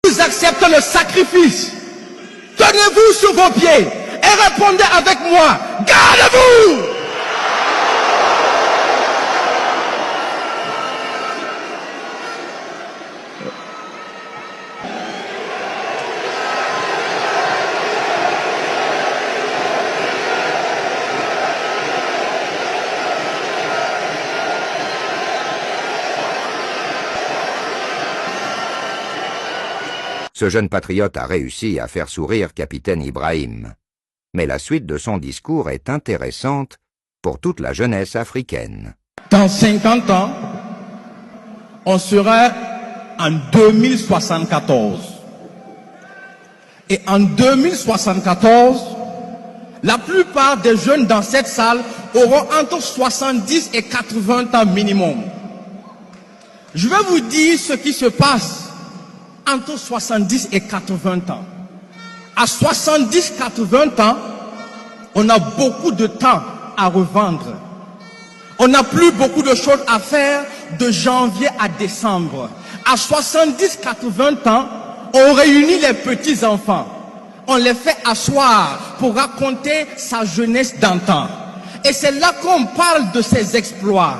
Vous acceptez le sacrifice. Tenez-vous sur vos pieds et répondez avec moi. Gardez-vous! Ce jeune patriote a réussi à faire sourire capitaine Ibrahim. Mais la suite de son discours est intéressante pour toute la jeunesse africaine. Dans 50 ans, on sera en 2074. Et en 2074, la plupart des jeunes dans cette salle auront entre 70 et 80 ans minimum. Je vais vous dire ce qui se passe entre 70 et 80 ans. À 70-80 ans, on a beaucoup de temps à revendre. On n'a plus beaucoup de choses à faire de janvier à décembre. À 70-80 ans, on réunit les petits-enfants. On les fait asseoir pour raconter sa jeunesse d'antan. Et c'est là qu'on parle de ses exploits.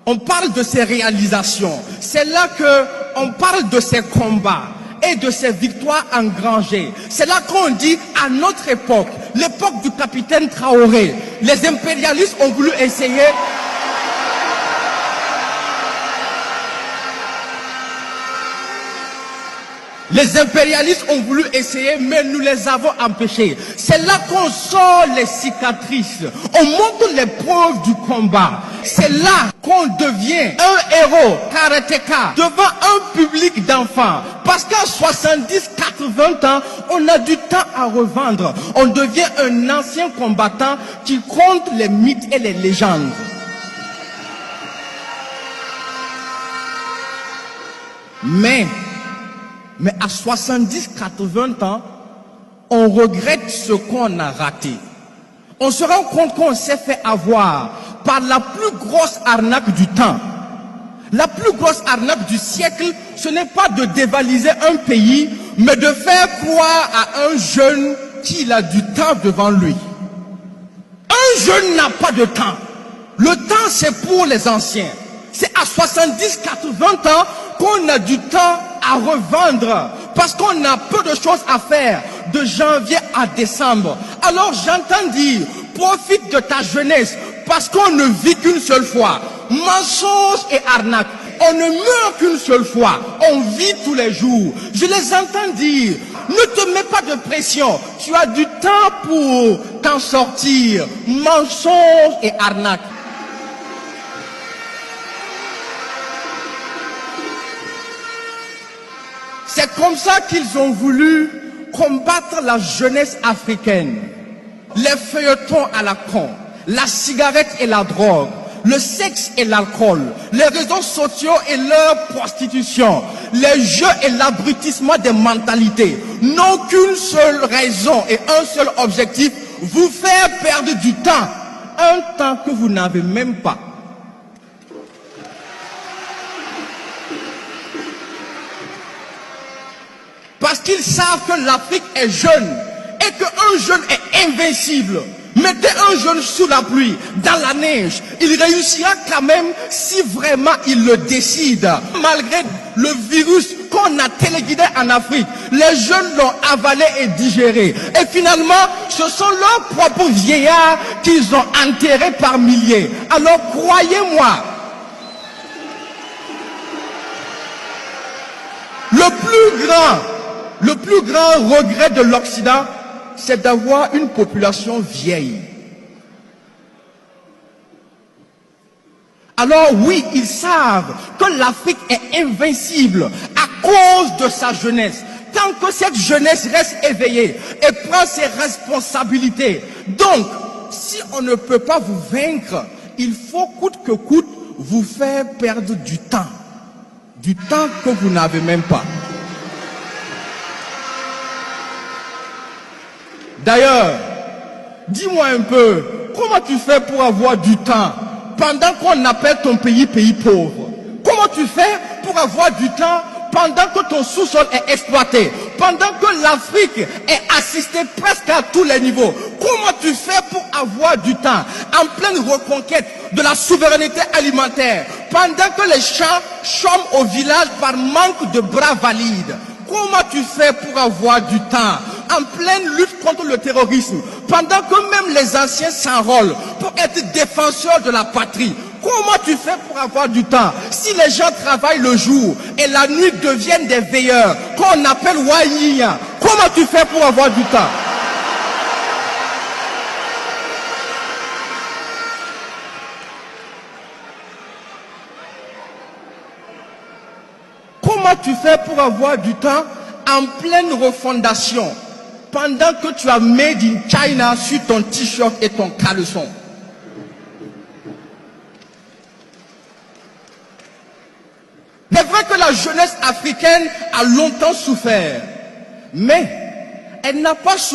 On parle de ses réalisations. C'est là qu'on parle de ses combats et de ses victoires engrangées. C'est là qu'on dit, à notre époque, l'époque du capitaine Traoré, les impérialistes ont voulu essayer... Les impérialistes ont voulu essayer, mais nous les avons empêchés. C'est là qu'on sort les cicatrices. On montre les preuves du combat. C'est là qu'on devient un héros karatéka devant un public d'enfants. Parce qu'à 70-80 ans, on a du temps à revendre. On devient un ancien combattant qui compte les mythes et les légendes. Mais à 70-80 ans, on regrette ce qu'on a raté. On se rend compte qu'on s'est fait avoir par la plus grosse arnaque du temps. La plus grosse arnaque du siècle, ce n'est pas de dévaliser un pays, mais de faire croire à un jeune qu'il a du temps devant lui. Un jeune n'a pas de temps. Le temps, c'est pour les anciens. C'est à 70-80 ans qu'on a du temps à revendre, parce qu'on a peu de choses à faire de janvier à décembre. Alors j'entends dire, profite de ta jeunesse, parce qu'on ne vit qu'une seule fois. Mensonge et arnaque, on ne meurt qu'une seule fois, on vit tous les jours. Je les entends dire, ne te mets pas de pression, tu as du temps pour t'en sortir. Mensonge et arnaque. C'est comme ça qu'ils ont voulu combattre la jeunesse africaine. Les feuilletons à la con, la cigarette et la drogue, le sexe et l'alcool, les réseaux sociaux et leur prostitution, les jeux et l'abrutissement des mentalités n'ont qu'une seule raison et un seul objectif, vous faire perdre du temps, un temps que vous n'avez même pas. Parce qu'ils savent que l'Afrique est jeune et qu'un jeune est invincible. Mettez un jeune sous la pluie, dans la neige, il réussira quand même si vraiment il le décide. Malgré le virus qu'on a téléguidé en Afrique, les jeunes l'ont avalé et digéré. Et finalement, ce sont leurs propres vieillards qu'ils ont enterrés par milliers. Alors croyez-moi, le plus grand regret de l'Occident, c'est d'avoir une population vieille. Alors oui, ils savent que l'Afrique est invincible à cause de sa jeunesse. Tant que cette jeunesse reste éveillée et prend ses responsabilités. Donc, si on ne peut pas vous vaincre, il faut coûte que coûte vous faire perdre du temps. Du temps que vous n'avez même pas. D'ailleurs, dis-moi un peu, comment tu fais pour avoir du temps pendant qu'on appelle ton pays pays pauvre? Comment tu fais pour avoir du temps pendant que ton sous-sol est exploité, pendant que l'Afrique est assistée presque à tous les niveaux, comment tu fais pour avoir du temps en pleine reconquête de la souveraineté alimentaire, pendant que les champs chôment au village par manque de bras valides? Comment tu fais pour avoir du temps en pleine lutte contre le terrorisme, pendant que même les anciens s'enrôlent pour être défenseurs de la patrie? Comment tu fais pour avoir du temps si les gens travaillent le jour et la nuit deviennent des veilleurs qu'on appelle Waïnia? Comment tu fais pour avoir du temps? Comment tu fais pour avoir du temps en pleine refondation pendant que tu as Made in China sur ton t-shirt et ton caleçon? C'est vrai que la jeunesse africaine a longtemps souffert, mais elle n'a pas souffert